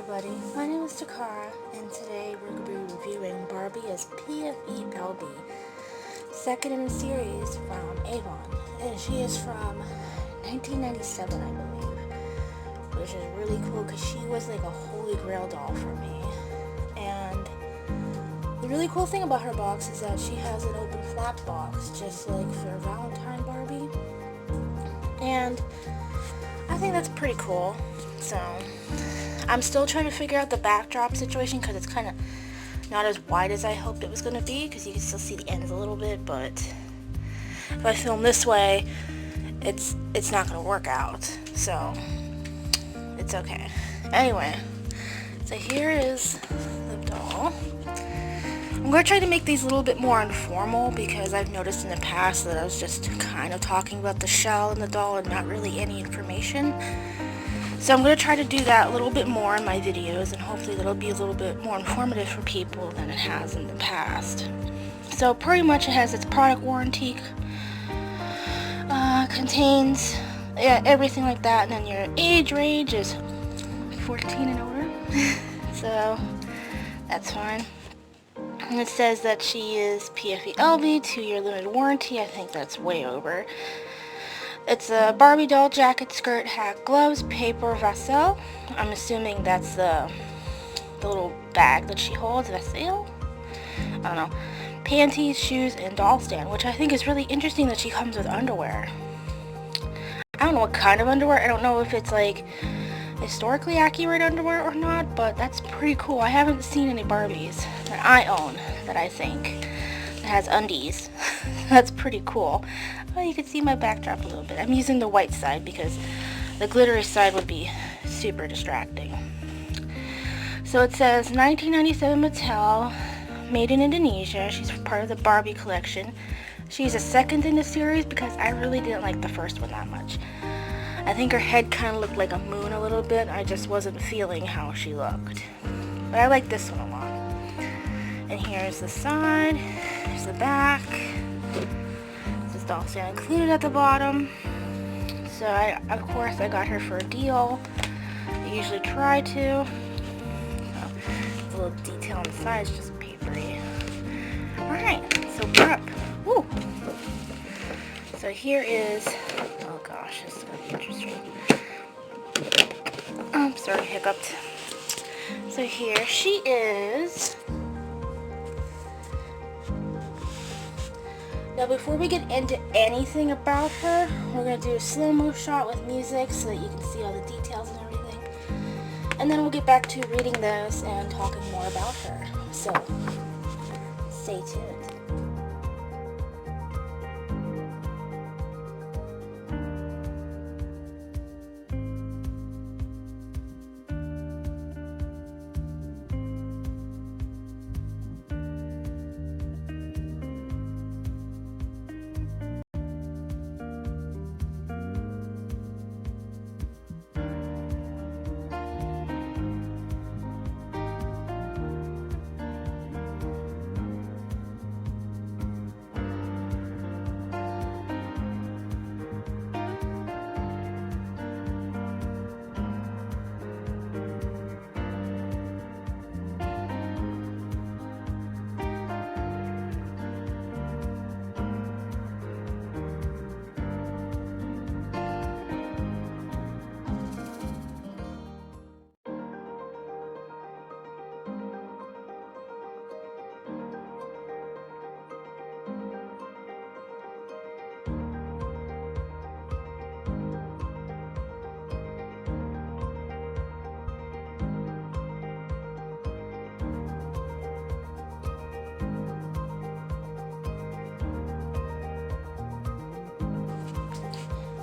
everybody, my name is Takara, and today we're going to be reviewing Barbie as P.F.E Albee, second in a series from Avon, and she is from 1997, I believe, which is really cool because she was like a holy grail doll for me. And the really cool thing about her box is that she has an open flap box, just like for Valentine Barbie, and I think that's pretty cool. So I'm still trying to figure out the backdrop situation because it's kind of not as wide as I hoped it was going to be, because you can still see the ends a little bit, but if I film this way it's not going to work out, so it's okay. Anyway, so here is the doll. I'm going to try to make these a little bit more informal because I've noticed in the past that I was just kind of talking about the shell and the doll and not really any information. So I'm going to try to do that a little bit more in my videos, and hopefully that'll be a little bit more informative for people than it has in the past. So pretty much it has its product warranty, contains everything like that, and then your age range is 14 and older, so that's fine. And it says that she is P.F.E Albee, 2-year limited warranty. I think that's way over. It's a Barbie doll, jacket, skirt, hat, gloves, paper, vaisselle. I'm assuming that's the little bag that she holds, vaisselle? I don't know. Panties, shoes, and doll stand, which I think is really interesting that she comes with underwear. I don't know what kind of underwear. I don't know if it's like historically accurate underwear or not, but that's pretty cool. I haven't seen any Barbies that I own that I think that has undies. That's pretty cool. Well, you can see my backdrop a little bit. I'm using the white side because the glittery side would be super distracting. So it says 1997 Mattel, made in Indonesia. She's part of the Barbie collection. She's a second in the series because I really didn't like the first one that much. I think her head kind of looked like a moon a little bit. I just wasn't feeling how she looked. But I like this one a lot. And here's the side. Here's the back. This doll stand included at the bottom. So of course I got her for a deal. I usually try to. So, the little detail on the side is just papery. Alright, so we're up. Woo! So here is, oh gosh, this is going to be interesting. I'm sorry, hiccuped. So here she is. Now before we get into anything about her, we're going to do a slow-mo shot with music so that you can see all the details and everything. And then we'll get back to reading this and talking more about her. So, stay tuned.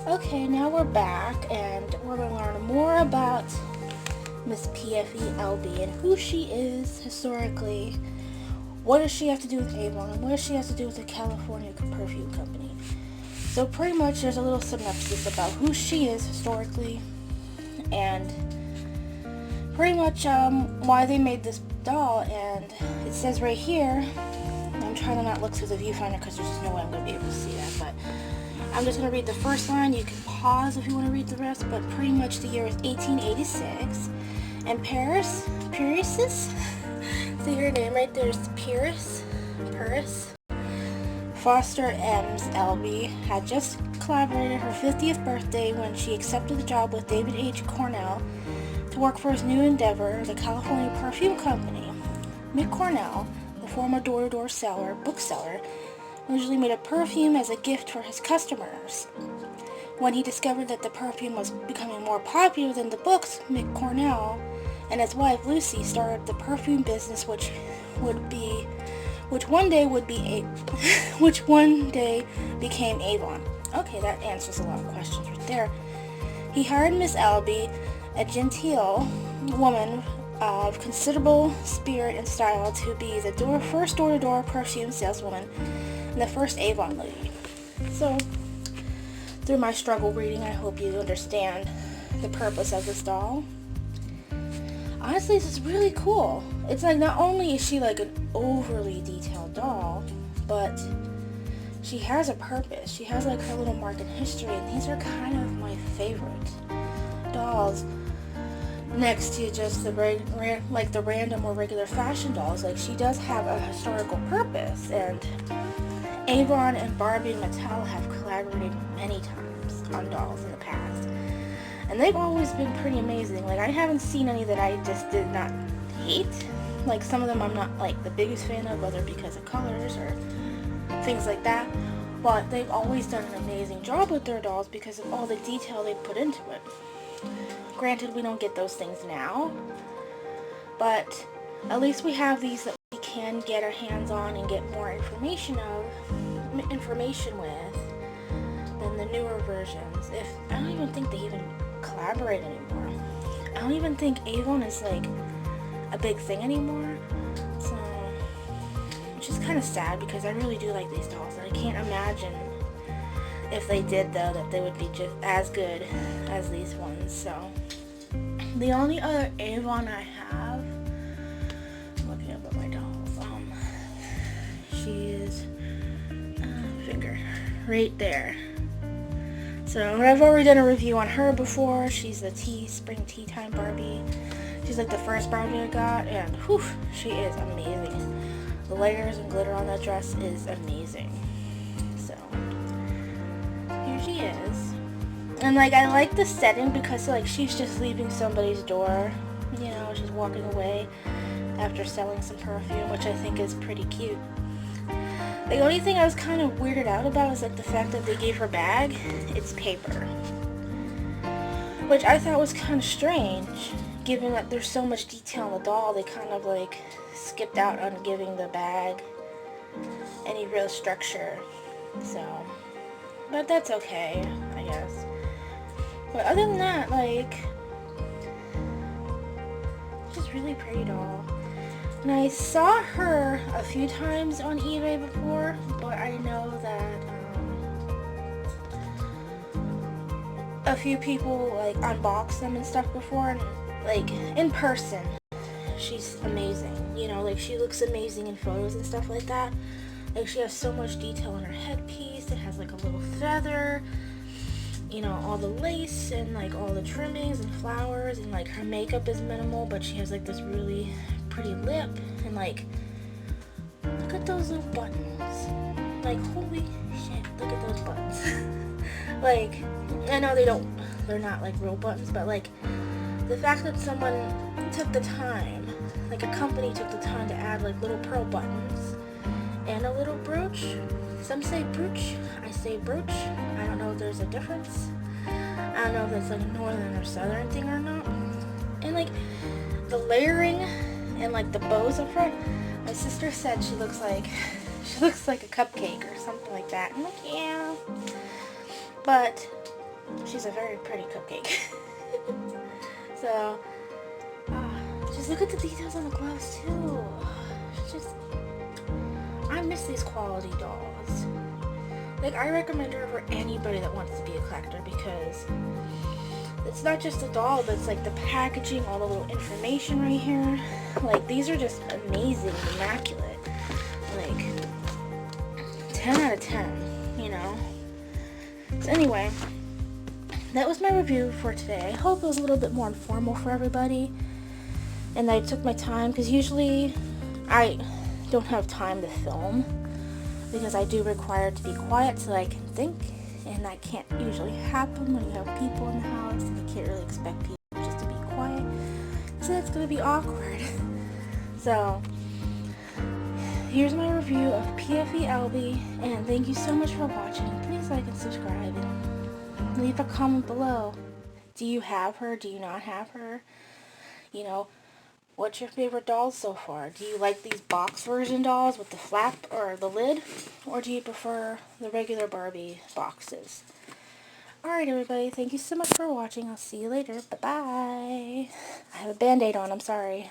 Okay, now we're back and we're going to learn more about Miss P.F.E Albee and who she is historically. What does she have to do with Avon, and what does she have to do with the California perfume company? So pretty much there's a little synopsis about who she is historically and pretty much why they made this doll. And it says right here, I'm trying to not look through the viewfinder because there's just no way I'm going to be able to see that, but I'm just going to read the first line. You can pause if you want to read the rest, but pretty much the year is 1886, And Paris, see her name right there is Paris Foster M's Albee had just collaborated her 50th birthday when she accepted the job with David H. Cornell to work for his new endeavor, the California Perfume Company. Mick Cornell, the former door-to-door bookseller, usually made a perfume as a gift for his customers. When he discovered that the perfume was becoming more popular than the books, Mick Cornell and his wife Lucy started the perfume business, which one day became Avon. Okay, that answers a lot of questions right there. He hired Miss Albee, a genteel woman of considerable spirit and style, to be the first door-to-door perfume saleswoman and the first Avon lady. So, through my struggle reading, I hope you understand the purpose of this doll. Honestly, this is really cool. It's like, not only is she like an overly detailed doll, but she has a purpose. She has like her little mark in history, and these are kind of my favorite dolls next to just the random or regular fashion dolls. Like, she does have a historical purpose, and Avon and Barbie and Mattel have collaborated many times on dolls in the past, and they've always been pretty amazing. Like, I haven't seen any that I just did not hate. Like, some of them I'm not like the biggest fan of, whether because of colors or things like that, but they've always done an amazing job with their dolls because of all the detail they put into it. Granted, we don't get those things now, but at least we have these that we can get our hands on and get more information with than the newer versions. I don't even think they even collaborate anymore. I don't even think Avon is like a big thing anymore. So, which is kind of sad because I really do like these dolls, and I can't imagine if they did, though, that they would be just as good as these ones. So, the only other Avon I have, I'm looking up at my dolls, she is finger right there. So, I've already done a review on her before. She's the Spring Tea Time Barbie. She's like the first Barbie I got, and whew, she is amazing. The layers and glitter on that dress is amazing. So, here she is. And like, I like the setting because like she's just leaving somebody's door, you know, she's walking away after selling some perfume, which I think is pretty cute. The only thing I was kind of weirded out about is like the fact that they gave her bag, it's paper, which I thought was kind of strange, given that there's so much detail in the doll. They kind of like skipped out on giving the bag any real structure. So, but that's okay, I guess. But other than that, like, she's a really pretty doll. And I saw her a few times on eBay before, but I know that a few people like unboxed them and stuff before, and like in person, she's amazing. You know, like she looks amazing in photos and stuff like that. Like she has so much detail in her headpiece. It has like a little feather, you know, all the lace and like all the trimmings and flowers, and like her makeup is minimal, but she has like this really pretty lip, and like look at those little buttons. Like, holy shit, look at those buttons. Like, I know they're not like real buttons, but like the fact that someone took the time, like a company took the time to add like little pearl buttons and a little brooch. Some say brooch, I say brooch. I don't know if there's a difference. I don't know if it's like a northern or southern thing or not. And like the layering and like the bows up front, my sister said she looks like a cupcake or something like that. I'm like, yeah, but she's a very pretty cupcake. So just look at the details on the gloves too. I miss these quality dolls. Like, I recommend her for anybody that wants to be a collector, because it's not just a doll, but it's like the packaging, all the little information right here. Like, these are just amazing, immaculate. Like, 10 out of 10, you know? So anyway, that was my review for today. I hope it was a little bit more informal for everybody. And I took my time because usually I don't have time to film because I do require it to be quiet so I can think, and that can't usually happen when you have people in the house and you can't really expect people just to be quiet, so it's going to be awkward. So here's my review of P.F.E Albee, and thank you so much for watching. Please like and subscribe and leave a comment below. Do you have her? Do you not have her? You know, what's your favorite dolls so far? Do you like these box version dolls with the flap or the lid? Or do you prefer the regular Barbie boxes? Alright everybody, thank you so much for watching. I'll see you later. Bye-bye. I have a band-aid on, I'm sorry.